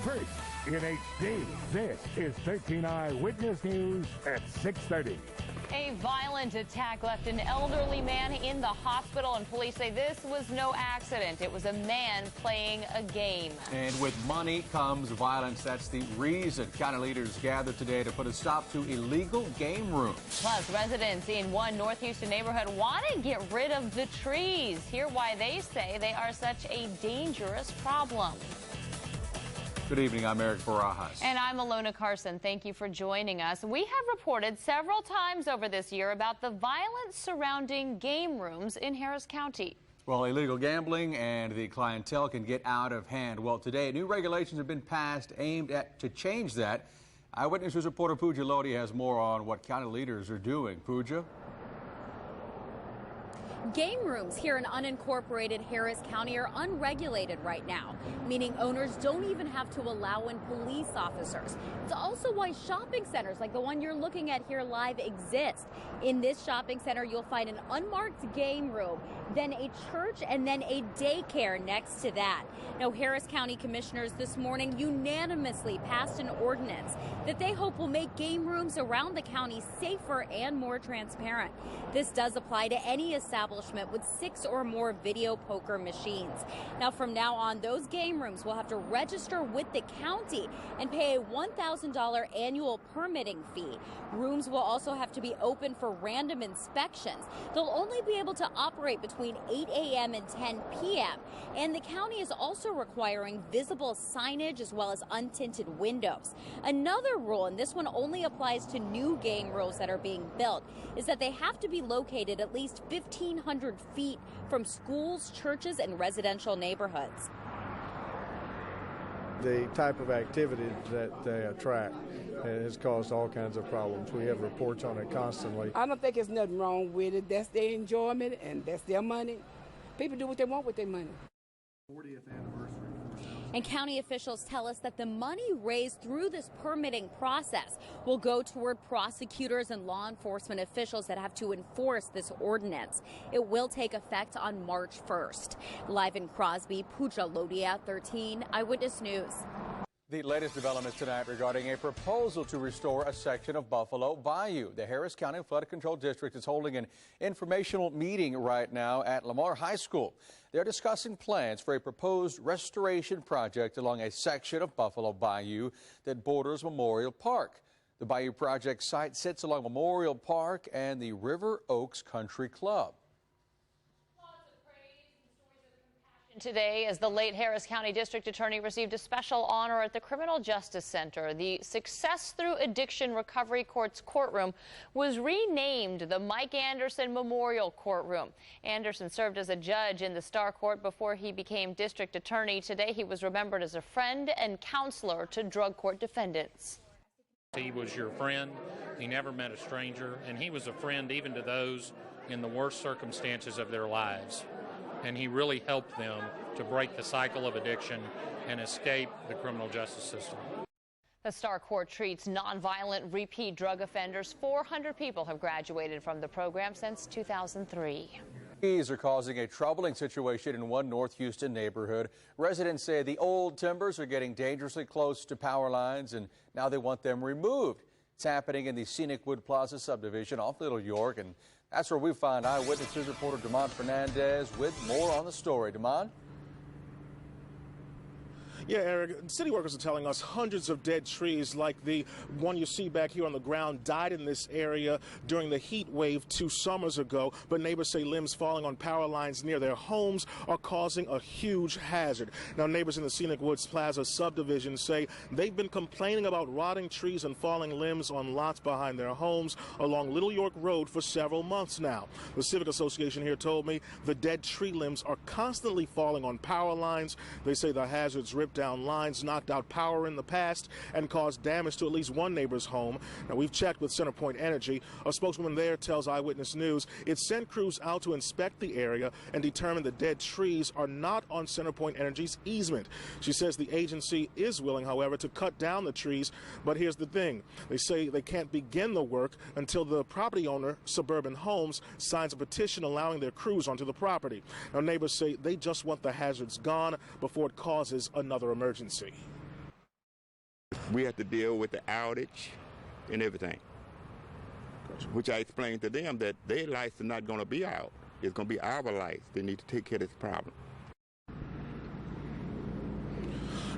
First, in HD, this is 13 Eyewitness News at 6:30. A violent attack left an elderly man in the hospital, and police say this was no accident. It was a man playing a game. And with money comes violence. That's the reason county leaders gathered today to put a stop to illegal game rooms. Plus, residents in one North Houston neighborhood want to get rid of the trees. Hear why they say they are such a dangerous problem. Good evening, I'm Eric Barajas. And I'm Alona Carson. Thank you for joining us. We have reported several times over this year about the violence surrounding game rooms in Harris County. Well, illegal gambling and the clientele can get out of hand. Well, today, new regulations have been passed aimed to change that. Eyewitness News reporter Pooja Lodi has more on what county leaders are doing. Pooja? Game rooms here in unincorporated Harris County are unregulated right now, meaning owners don't even have to allow in police officers. It's also why shopping centers like the one you're looking at here live exist. In this shopping center, you'll find an unmarked game room, then a church, and then a daycare next to that. Now, Harris County commissioners this morning unanimously passed an ordinance that they hope will make game rooms around the county safer and more transparent. This does apply to any establishment with 6 or more video poker machines. Now, from now on, those game rooms will have to register with the county and pay a $1,000 annual permitting fee. Rooms will also have to be open for random inspections. They'll only be able to operate between 8 a.m. and 10 p.m. And the county is also requiring visible signage as well as untinted windows. Another rule, and this one only applies to new game rooms that are being built, is that they have to be located at least 1,500 feet from schools, churches, and residential neighborhoods. The type of activity that they attract has caused all kinds of problems. We have reports on it constantly. I don't think there's nothing wrong with it. That's their enjoyment and that's their money. People do what they want with their money. 40th anniversary. And county officials tell us that the money raised through this permitting process will go toward prosecutors and law enforcement officials that have to enforce this ordinance. It will take effect on March 1st. Live in Crosby, Pooja Lodi at 13 Eyewitness News. The latest developments tonight regarding a proposal to restore a section of Buffalo Bayou. The Harris County Flood Control District is holding an informational meeting right now at Lamar High School. They're discussing plans for a proposed restoration project along a section of Buffalo Bayou that borders Memorial Park. The Bayou project site sits along Memorial Park and the River Oaks Country Club. Today, as the late Harris County District Attorney received a special honor at the Criminal Justice Center. The Success Through Addiction Recovery Court's courtroom was renamed the Mike Anderson Memorial Courtroom. Anderson served as a judge in the Star Court before he became District Attorney. Today, he was remembered as a friend and counselor to drug court defendants. He was your friend. He never met a stranger, and he was a friend even to those in the worst circumstances of their lives. And he really helped them to break the cycle of addiction and escape the criminal justice system. The Star Court treats nonviolent repeat drug offenders. 400 people have graduated from the program since 2003. Trees are causing a troubling situation in one North Houston neighborhood. Residents say the old timbers are getting dangerously close to power lines, and now they want them removed. It's happening in the Scenic Wood Plaza subdivision off Little York, and that's where we find Eyewitness News reporter Damon Fernandez with more on the story. Damon? Yeah, Eric, city workers are telling us hundreds of dead trees like the one you see back here on the ground died in this area during the heat wave 2 summers ago. But neighbors say limbs falling on power lines near their homes are causing a huge hazard. Now, neighbors in the Scenic Woods Plaza subdivision say they've been complaining about rotting trees and falling limbs on lots behind their homes along Little York Road for several months now. The Civic Association here told me the dead tree limbs are constantly falling on power lines. They say the hazards ripped down lines, knocked out power in the past, and caused damage to at least one neighbor's home. Now, we've checked with CenterPoint Energy. A spokeswoman there tells Eyewitness News it sent crews out to inspect the area and determined the dead trees are not on CenterPoint Energy's easement. She says the agency is willing, however, to cut down the trees, but here's the thing. They say they can't begin the work until the property owner, Suburban Homes, signs a petition allowing their crews onto the property. Now, neighbors say they just want the hazards gone before it causes another emergency. We have to deal with the outage and everything, which I explained to them that their lights are not going to be out. It's going to be our lights. They need to take care of this problem.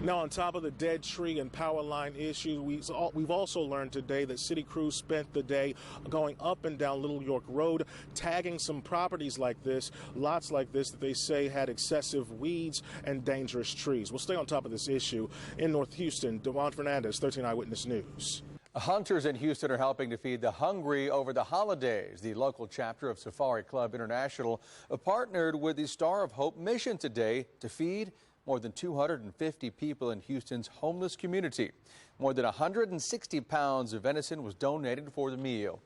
Now, on top of the dead tree and power line issue, we've also learned today that city crews spent the day going up and down Little York Road, tagging some properties like this, lots like this that they say had excessive weeds and dangerous trees. We'll stay on top of this issue. In North Houston, Devon Fernandez, 13 Eyewitness News. Hunters in Houston are helping to feed the hungry over the holidays. The local chapter of Safari Club International partnered with the Star of Hope mission today to feed more than 250 people in Houston's homeless community. More than 160 pounds of venison was donated for the meal.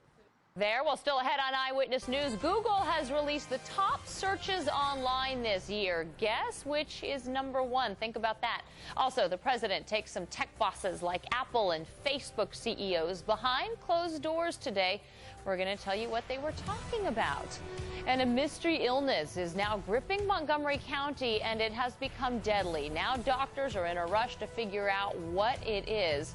There, well, still ahead on Eyewitness News, Google has released the top searches online this year. Guess which is #1? Think about that. Also, the president takes some tech bosses like Apple and Facebook CEOs behind closed doors today. We're going to tell you what they were talking about. And a mystery illness is now gripping Montgomery County, and it has become deadly. Now doctors are in a rush to figure out what it is.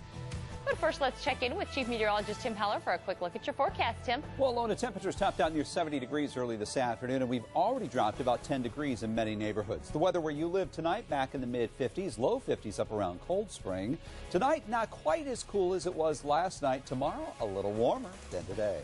But first, let's check in with Chief Meteorologist Tim Heller for a quick look at your forecast, Tim. Well, Lona, temperatures topped out near 70 degrees early this afternoon, and we've already dropped about 10 degrees in many neighborhoods. The weather where you live tonight, back in the mid-50s, low 50s up around Cold Spring. Tonight, not quite as cool as it was last night. Tomorrow, a little warmer than today.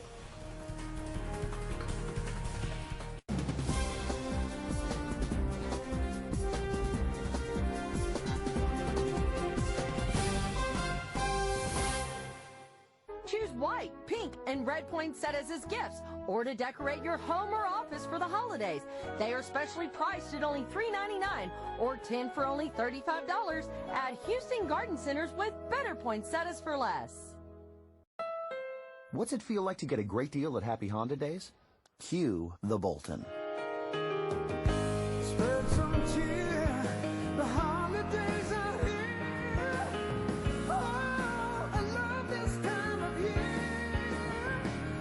Choose white, pink, and red poinsettias as gifts or to decorate your home or office for the holidays. They are specially priced at only $3.99 or 10 for only $35 at Houston Garden Centers with better poinsettias for less. What's it feel like to get a great deal at Happy Honda Days? Cue the Bolton. Spread some cheer. The holidays are here. Oh, I love this time of year.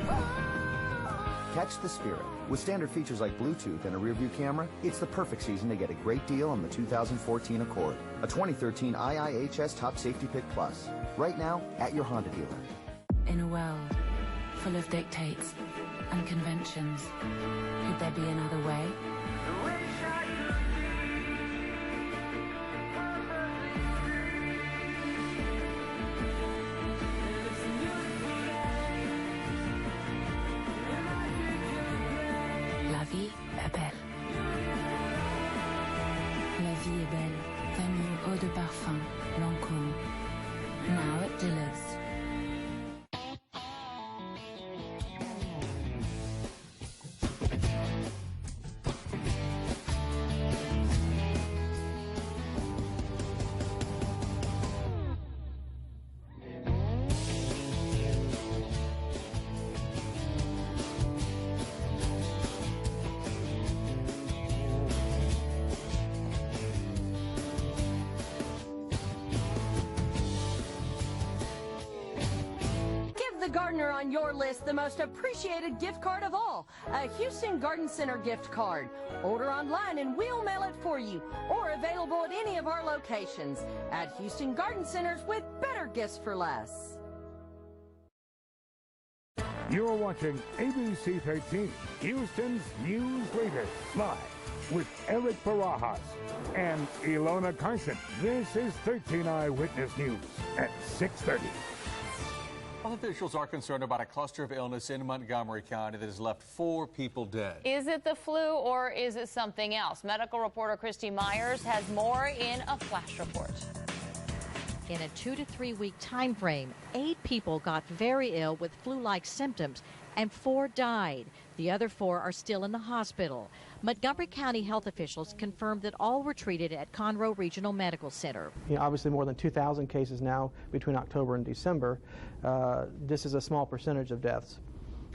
Oh. Catch the spirit. With standard features like Bluetooth and a rear-view camera, it's the perfect season to get a great deal on the 2014 Accord, a 2013 IIHS Top Safety Pick Plus. Right now, at your Honda dealer. In a world full of dictates and conventions, could there be another way? La vie est belle. La vie est belle. The new eau de parfum, Lancôme. Now at Dillard's. Gardener on your list the most appreciated gift card of all, a Houston Garden Center gift card. Order online and we'll mail it for you, or available at any of our locations. At Houston Garden Centers with better gifts for less. You're watching ABC 13, Houston's news leader, live with Eric Barajas and Ilona Carson. This is 13 Eyewitness News at 6:30. Health officials are concerned about a cluster of illness in Montgomery County that has left 4 people dead. Is it the flu or is it something else? Medical reporter Christy Myers has more in a flash report. In a 2 to 3 week time frame, 8 people got very ill with flu-like symptoms and 4 died. The other 4 are still in the hospital. Montgomery County health officials confirmed that all were treated at Conroe Regional Medical Center. Obviously more than 2,000 cases now between October and December. This is a small percentage of deaths.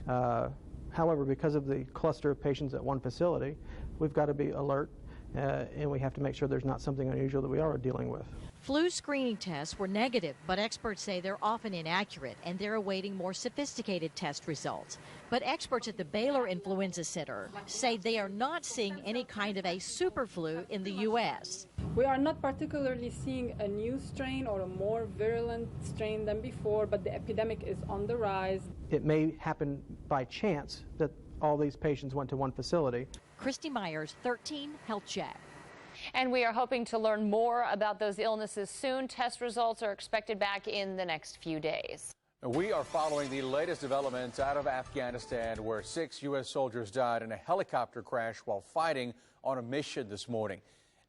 However, because of the cluster of patients at one facility, we've got to be alert and we have to make sure there's not something unusual that we are dealing with. Flu screening tests were negative, but experts say they're often inaccurate and they're awaiting more sophisticated test results. But experts at the Baylor Influenza Center say they are not seeing any kind of a super flu in the U.S. We are not particularly seeing a new strain or a more virulent strain than before, but the epidemic is on the rise. It may happen by chance that all these patients went to one facility. Christy Myers, 13 Health Check. And we are hoping to learn more about those illnesses soon. Test results are expected back in the next few days. We are following the latest developments out of Afghanistan, where 6 U.S. soldiers died in a helicopter crash while fighting on a mission this morning.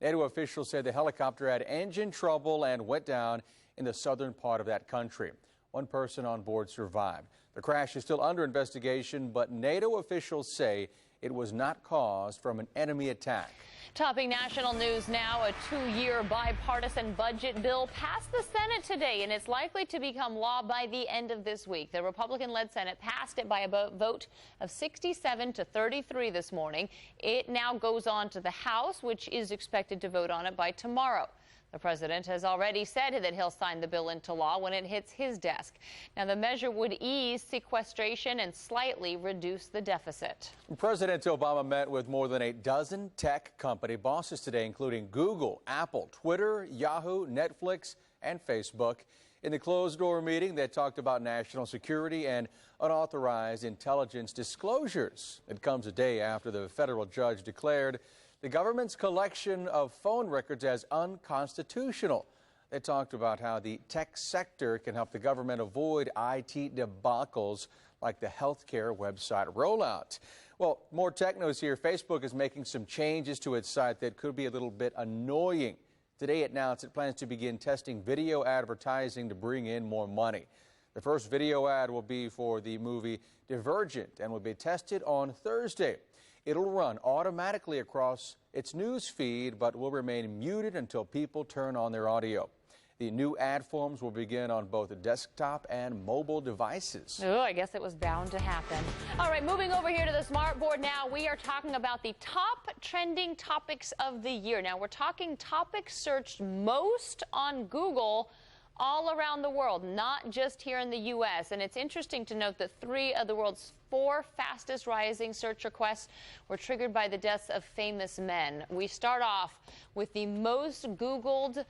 NATO officials said the helicopter had engine trouble and went down in the southern part of that country. One person on board survived. The crash is still under investigation, but NATO officials say it was not caused from an enemy attack. Topping national news now, a 2-year bipartisan budget bill passed the Senate today, and it's likely to become law by the end of this week. The Republican-led Senate passed it by a vote of 67 to 33 this morning. It now goes on to the House, which is expected to vote on it by tomorrow. The president has already said that he'll sign the bill into law when it hits his desk. Now, the measure would ease sequestration and slightly reduce the deficit. President Obama met with more than a dozen tech company bosses today, including Google, Apple, Twitter, Yahoo, Netflix, and Facebook. In the closed-door meeting, they talked about national security and unauthorized intelligence disclosures. It comes a day after the federal judge declared the government's collection of phone records as unconstitutional. They talked about how the tech sector can help the government avoid IT debacles like the healthcare website rollout. Well, more tech news here. Facebook is making some changes to its site that could be a little bit annoying. Today it announced it plans to begin testing video advertising to bring in more money. The first video ad will be for the movie Divergent and will be tested on Thursday. It'll run automatically across its news feed, but will remain muted until people turn on their audio. The new ad forms will begin on both desktop and mobile devices. Oh, I guess it was bound to happen. All right, moving over here to the smart board now, we are talking about the top trending topics of the year. Now, we're talking topics searched most on Google all around the world, not just here in the U.S. And it's interesting to note that 3 of the world's 4 fastest rising search requests were triggered by the deaths of famous men. We start off with the most Googled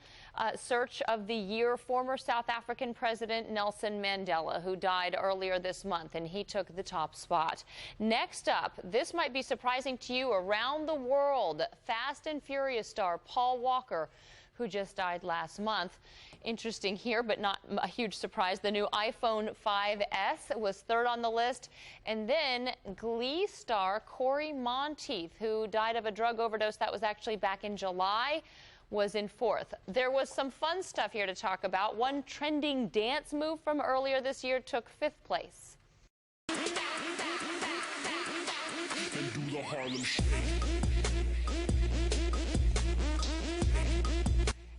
search of the year, former South African President Nelson Mandela, who died earlier this month, and he took the top spot. Next up, this might be surprising to you, around the world, Fast and Furious star Paul Walker, who just died last month. Interesting here, but not a huge surprise. The new iPhone 5S was 3rd on the list. And then Glee star Corey Monteith, who died of a drug overdose that was actually back in July, was in 4th. There was some fun stuff here to talk about. One trending dance move from earlier this year took 5th place.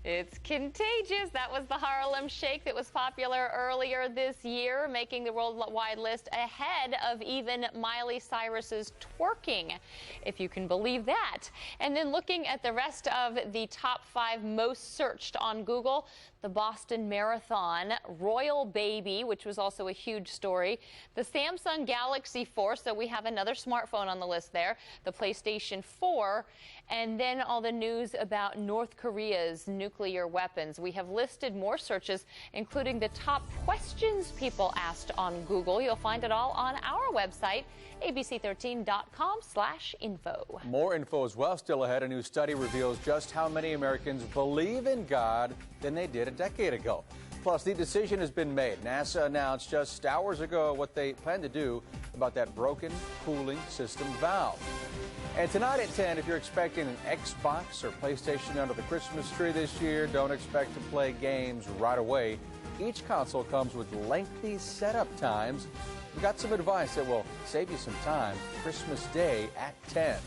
It's contagious. That was the Harlem Shake that was popular earlier this year, making the worldwide list ahead of even Miley Cyrus's twerking, if you can believe that. And then looking at the rest of the top 5 most searched on Google, the Boston Marathon, Royal Baby, which was also a huge story, the Samsung Galaxy 4, so we have another smartphone on the list there, the PlayStation 4, and then all the news about North Korea's nuclear weapons. We have listed more searches, including the top questions people asked on Google. You'll find it all on our website, abc13.com/info. More info as well still ahead. A new study reveals just how many Americans believe in God than they did a decade ago. Plus, the decision has been made. NASA announced just hours ago what they plan to do about that broken cooling system valve. And tonight at 10, if you're expecting an Xbox or PlayStation under the Christmas tree this year, don't expect to play games right away. Each console comes with lengthy setup times. We've got some advice that will save you some time Christmas Day at 10.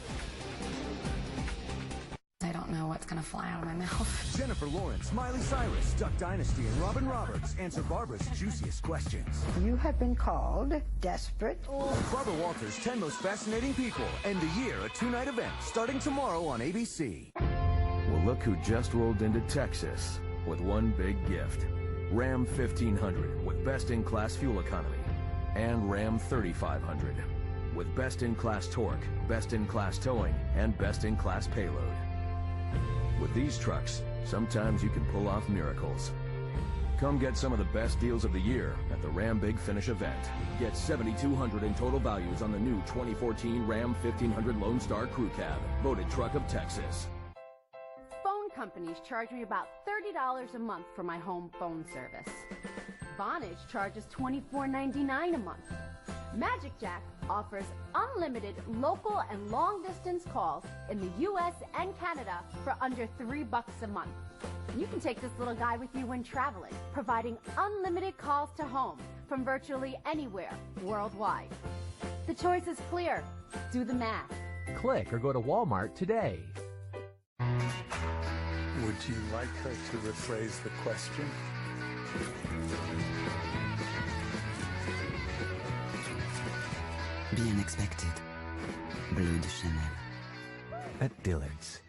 I don't know what's going to fly out of my mouth. Jennifer Lawrence, Miley Cyrus, Duck Dynasty, and Robin Roberts answer Barbara's juiciest questions. You have been called desperate. Barbara Walters' 10 Most Fascinating People. End the year, a 2-night event starting tomorrow on ABC. Well, look who just rolled into Texas with one big gift. Ram 1500 with best-in-class fuel economy. And Ram 3500 with best-in-class torque, best-in-class towing, and best-in-class payload. With With these trucks, sometimes you can pull off miracles. Come get some of the best deals of the year at the Ram Big Finish event. Get $7,200 in total values on the new 2014 Ram 1500 Lone Star Crew Cab, voted Truck of Texas. Phone companies charge me about $30 a month for my home phone service. Vonage charges $24.99 a month. Magic Jack offers unlimited local and long-distance calls in the U.S. and Canada for under $3 a month. You can take this little guy with you when traveling, providing unlimited calls to home from virtually anywhere worldwide. The choice is clear. Do the math. Click or go to Walmart today. Would you like her to rephrase the question? Bien expected. Bleu de Chanel. At Dillard's.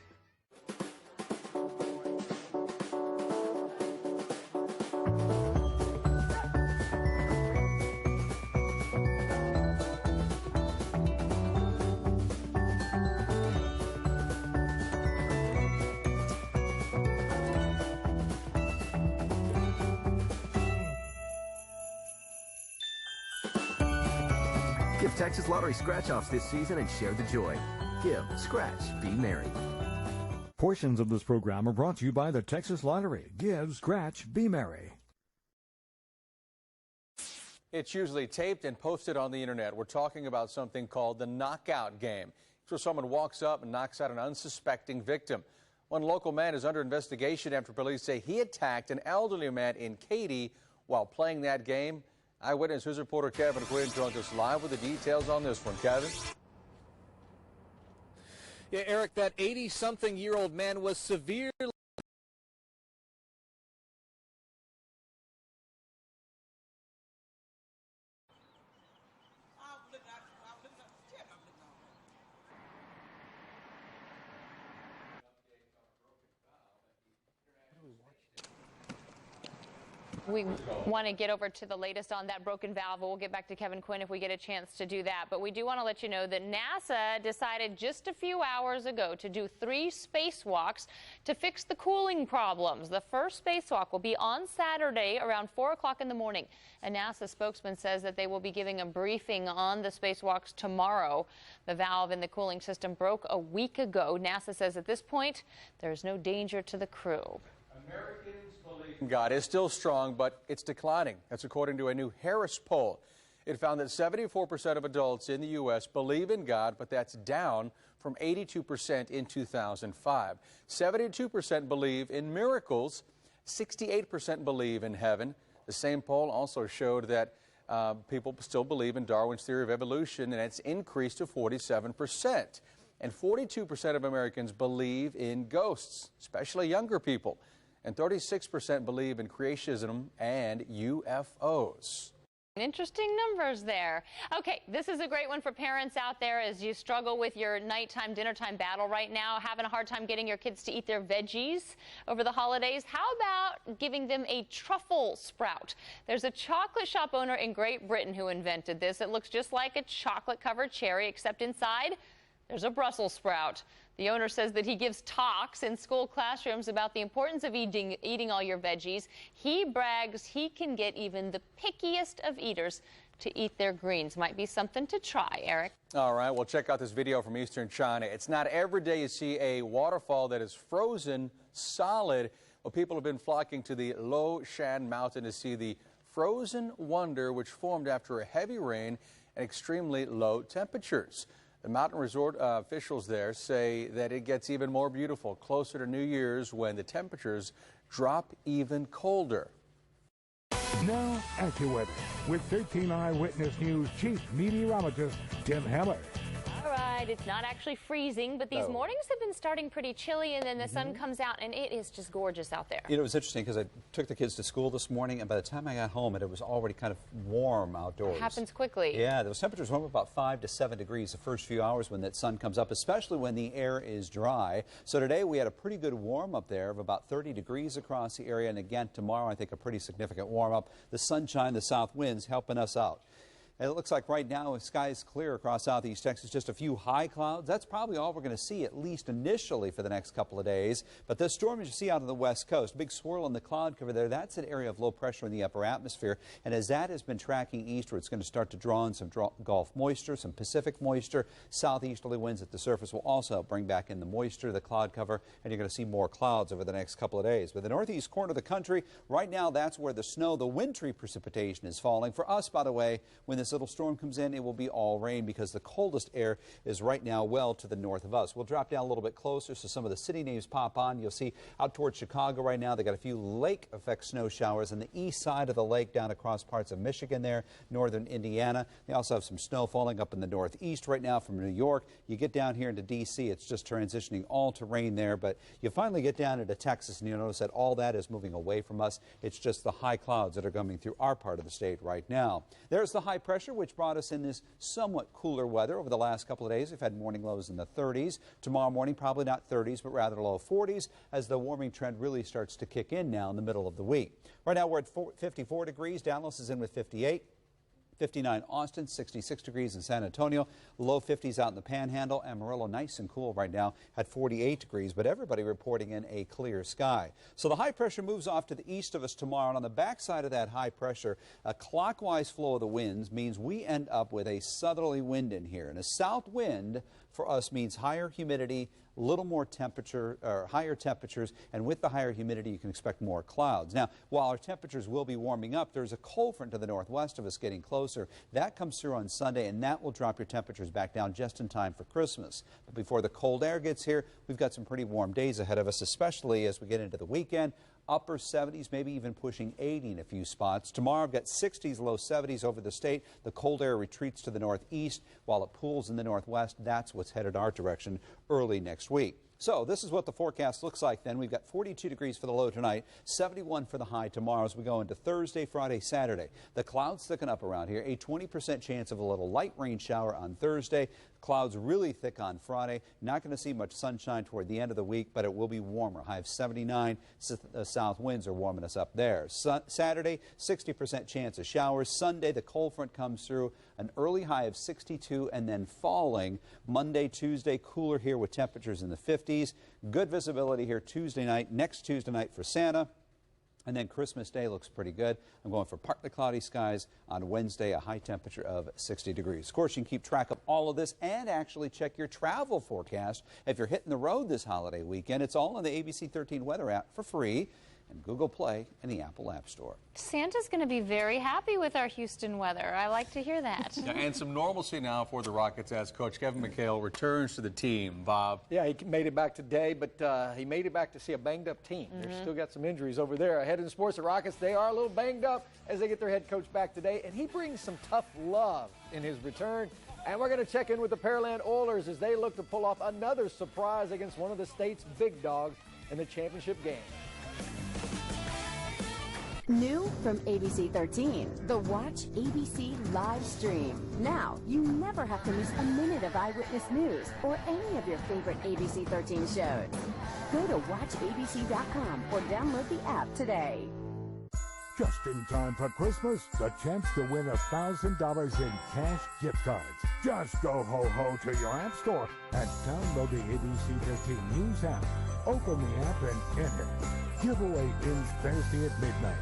Give Texas Lottery scratch-offs this season and share the joy. Give, scratch, be merry. Portions of this program are brought to you by the Texas Lottery. Give, scratch, be merry. It's usually taped and posted on the internet. We're talking about something called the knockout game. It's where someone walks up and knocks out an unsuspecting victim. One local man is under investigation after police say he attacked an elderly man in Katy while playing that game. Eyewitness News reporter Kevin Quinn joins us live with the details on this one. Kevin? Yeah, Eric, that 80-something-year-old man was severely We want to get over to the latest on that broken valve. We'll get back to Kevin Quinn if we get a chance to do that. But we do want to let you know that NASA decided just a few hours ago to do 3 spacewalks to fix the cooling problems. The first spacewalk will be on Saturday around 4 o'clock in the morning. A NASA spokesman says that they will be giving a briefing on the spacewalks tomorrow. The valve in the cooling system broke a week ago. NASA says at this point there is no danger to the crew. God is still strong, but it's declining. That's according to a new Harris poll. It found that 74% of adults in the U.S. believe in God, but that's down from 82% in 2005. 72% believe in miracles. 68% believe in heaven. The same poll also showed that people still believe in Darwin's theory of evolution, and it's increased to 47%. And 42% of Americans believe in ghosts, especially younger people. And 36% believe in creationism and UFOs. Interesting numbers there. Okay, this is a great one for parents out there as you struggle with your nighttime, dinnertime battle right now, having a hard time getting your kids to eat their veggies over the holidays. How about giving them a truffle sprout? There's a chocolate shop owner in Great Britain who invented this. It looks just like a chocolate-covered cherry, except inside there's a Brussels sprout. The owner says that he gives talks in school classrooms about the importance of eating all your veggies. He brags he can get even the pickiest of eaters to eat their greens. Might be something to try, Eric. All right, well, check out this video from eastern China. It's not every day you see a waterfall that is frozen solid. Well, people have been flocking to the Lo Shan Mountain to see the frozen wonder, which formed after a heavy rain and extremely low temperatures. The mountain resort officials there say that it gets even more beautiful closer to New Year's when the temperatures drop even colder. Now, AccuWeather with 13 Eyewitness News Chief Meteorologist Tim Heller. All right, it's not actually freezing, but these mornings have been starting pretty chilly, and then the sun comes out, and it is just gorgeous out there. You know, it was interesting because I took the kids to school this morning, and by the time I got home, it was already kind of warm outdoors. It happens quickly. Yeah, those temperatures went up about 5 to 7 degrees the first few hours when that sun comes up, especially when the air is dry. So today we had a pretty good warm up there of about 30 degrees across the area, and again tomorrow I think a pretty significant warm up. The sunshine, the south winds helping us out. It looks like right now the sky is clear across southeast Texas. Just a few high clouds. That's probably all we're going to see, at least initially, for the next couple of days. But this storm, as you see out on the west coast, big swirl in the cloud cover there, that's an area of low pressure in the upper atmosphere. And as that has been tracking eastward, it's going to start to draw in some Gulf moisture, some Pacific moisture. Southeasterly winds at the surface will also bring back in the moisture, the cloud cover, and you're going to see more clouds over the next couple of days. But the northeast corner of the country, right now, that's where the snow, the wintry precipitation is falling. For us, by the way, when this little storm comes in, it will be all rain because the coldest air is right now well to the north of us. We'll drop down a little bit closer so some of the city names pop on. You'll see out towards Chicago right now, they got a few lake effect snow showers on the east side of the lake down across parts of Michigan there, northern Indiana. They also have some snow falling up in the northeast right now from New York. You get down here into D.C., it's just transitioning all to rain there, but you finally get down into Texas and you'll notice that all that is moving away from us. It's just the high clouds that are coming through our part of the state right now. There's the high pressure, which brought us in this somewhat cooler weather over the last couple of days. We've had morning lows in the 30s. Tomorrow morning, probably not 30s, but rather low 40s as the warming trend really starts to kick in now in the middle of the week. Right now, we're at 54 degrees. Dallas is in with 58. 59 Austin, 66 degrees in San Antonio, low 50s out in the Panhandle. Amarillo, nice and cool right now at 48 degrees, but everybody reporting in a clear sky. So the high pressure moves off to the east of us tomorrow, and on the backside of that high pressure, a clockwise flow of the winds means we end up with a southerly wind in here. And a south wind for us means higher humidity, a little more temperature, or higher temperatures, and with the higher humidity you can expect more clouds. Now, while our temperatures will be warming up, there's a cold front to the northwest of us getting closer. That comes through on Sunday, and that will drop your temperatures back down just in time for Christmas. But before the cold air gets here, we've got some pretty warm days ahead of us, especially as we get into the weekend. Upper 70s, maybe even pushing 80 in a few spots. Tomorrow, I've got 60s, low 70s over the state. The cold air retreats to the northeast while it cools in the northwest. That's what's headed our direction early next week. So this is what the forecast looks like then. We've got 42 degrees for the low tonight, 71 for the high tomorrow as we go into Thursday, Friday, Saturday. The clouds thicken up around here. A 20% chance of a little light rain shower on Thursday. Clouds really thick on Friday. Not going to see much sunshine toward the end of the week, but it will be warmer. High of 79. South winds are warming us up there. Saturday, 60% chance of showers. Sunday, the cold front comes through. An early high of 62 and then falling. Monday, Tuesday, cooler here with temperatures in the 50s. Good visibility here Tuesday night. Next Tuesday night for Santa. And then Christmas Day looks pretty good. I'm going for partly cloudy skies on Wednesday, a high temperature of 60 degrees. Of course, you can keep track of all of this and actually check your travel forecast if you're hitting the road this holiday weekend. It's all on the ABC 13 weather app for free and Google Play and the Apple App Store. Santa's going to be very happy with our Houston weather. I like to hear that. Yeah, and some normalcy now for the Rockets as Coach Kevin McHale returns to the team. Bob? Yeah, he made it back today, but he made it back to see a banged-up team. They've still got some injuries over there. Ahead in sports, the Rockets, they are a little banged up as they get their head coach back today, and he brings some tough love in his return. And we're going to check in with the Pearland Oilers as they look to pull off another surprise against one of the state's big dogs in the championship game. New from ABC 13, the Watch ABC live stream. Now, you never have to miss a minute of Eyewitness News or any of your favorite ABC 13 shows. Go to watchabc.com or download the app today. Just in time for Christmas, the chance to win $1,000 in cash gift cards. Just go ho-ho to your app store and download the ABC 13 News app. Open the app and enter. Giveaway ends Thursday at midnight.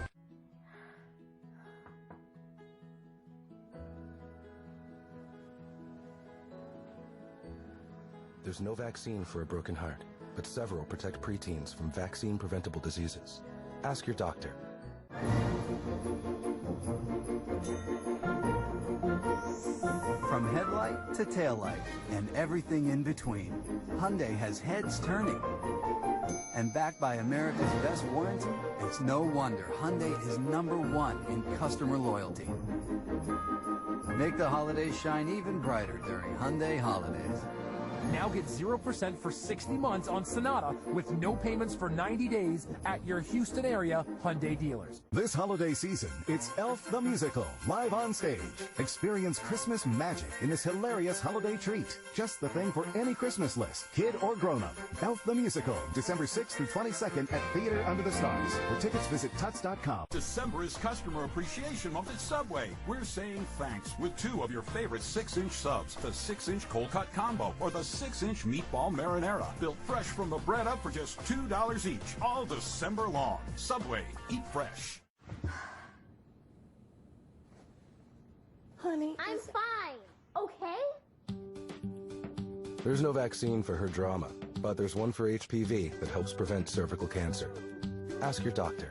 There's no vaccine for a broken heart, but several protect preteens from vaccine-preventable diseases. Ask your doctor. From headlight to taillight and everything in between, Hyundai has heads turning. And backed by America's best warranty, it's no wonder Hyundai is #1 in customer loyalty. Make the holidays shine even brighter during Hyundai Holidays. Now get 0% for 60 months on Sonata with no payments for 90 days at your Houston area Hyundai dealers. This holiday season, it's Elf the Musical, live on stage. Experience Christmas magic in this hilarious holiday treat. Just the thing for any Christmas list, kid or grown-up. Elf the Musical, December 6th through 22nd at Theater Under the Stars. For tickets, visit tuts.com. December is Customer Appreciation Month at Subway. We're saying thanks with 2 of your favorite 6-inch subs, the 6-inch cold cut combo or the 6-inch meatball marinara. Built fresh from the bread up for just $2 each, all December long. Subway, eat fresh. Honey, I'm fine, okay? There's no vaccine for her drama, but there's one for HPV that helps prevent cervical cancer. Ask your doctor.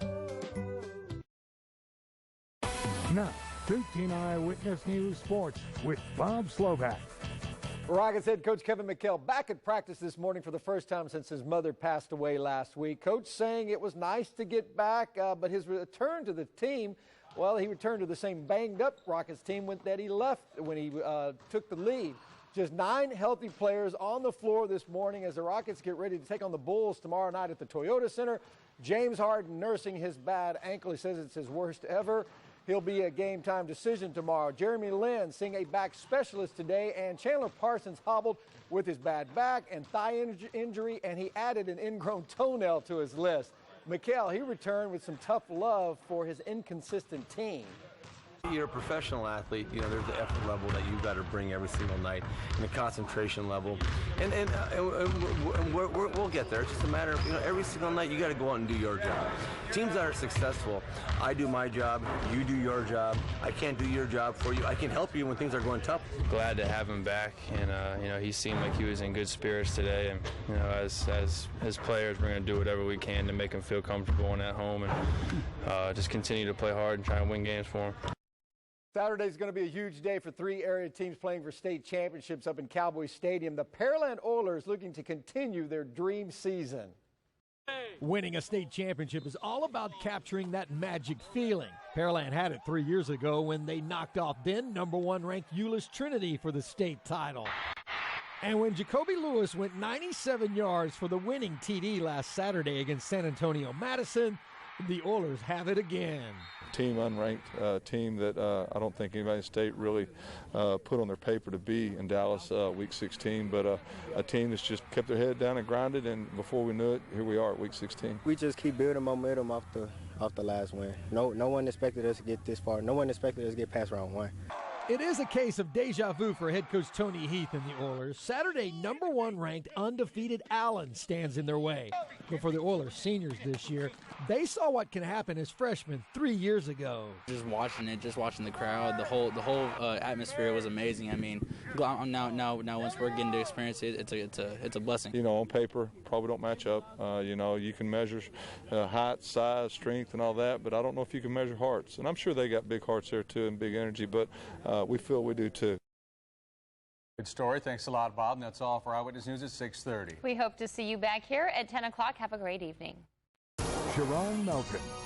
Now, 13 Eyewitness News Sports with Bob Slovak. Rockets head coach Kevin McHale back at practice this morning for the first time since his mother passed away last week. Coach saying it was nice to get back, but his return to the team, well, he returned to the same banged-up Rockets team that he left when he took the lead. Just 9 healthy players on the floor this morning as the Rockets get ready to take on the Bulls tomorrow night at the Toyota Center. James Harden nursing his bad ankle. He says it's his worst ever. He'll be a game-time decision tomorrow. Jeremy Lin seeing a back specialist today, and Chandler Parsons hobbled with his bad back and thigh injury, and he added an ingrown toenail to his list. McHale, he returned with some tough love for his inconsistent team. You're a professional athlete, you know, there's the effort level that you've got to bring every single night, and the concentration level, and we'll get there. It's just a matter of, you know, every single night you got to go out and do your job. Teams that are successful, I do my job, you do your job. I can't do your job for you. I can help you when things are going tough. Glad to have him back, and you know, he seemed like he was in good spirits today, and you know, as players, we're going to do whatever we can to make him feel comfortable and at home, and just continue to play hard and try and win games for him. Saturday's going to be a huge day for 3 area teams playing for state championships up in Cowboy Stadium. The Pearland Oilers looking to continue their dream season. Winning a state championship is all about capturing that magic feeling. Pearland had it 3 years ago when they knocked off then #1 ranked Euless Trinity for the state title. And when Jacoby Lewis went 97 yards for the winning TD last Saturday against San Antonio Madison, the Oilers have it again. Team unranked, team that I don't think anybody in the state really put on their paper to be in Dallas week 16, but a team that's just kept their head down and grinded, and before we knew it, here we are at week 16. We just keep building momentum off the last win. No one expected us to get this far. No one expected us to get past round 1. It is a case of deja vu for head coach Tony Heath and the Oilers. Saturday, #1 ranked undefeated Allen stands in their way. But for the Oilers seniors this year, they saw what can happen as freshmen 3 years ago. Just watching the crowd, the whole atmosphere was amazing. I mean, now once we're getting to experience it, it's a blessing. You know, on paper, probably don't match up. You know, you can measure height, size, strength, and all that, but I don't know if you can measure hearts. And I'm sure they got big hearts there too and big energy, but we feel we do too. Good story. Thanks a lot, Bob. And that's all for Eyewitness News at 6:30. We hope to see you back here at 10 o'clock. Have a great evening. Sharon Melton.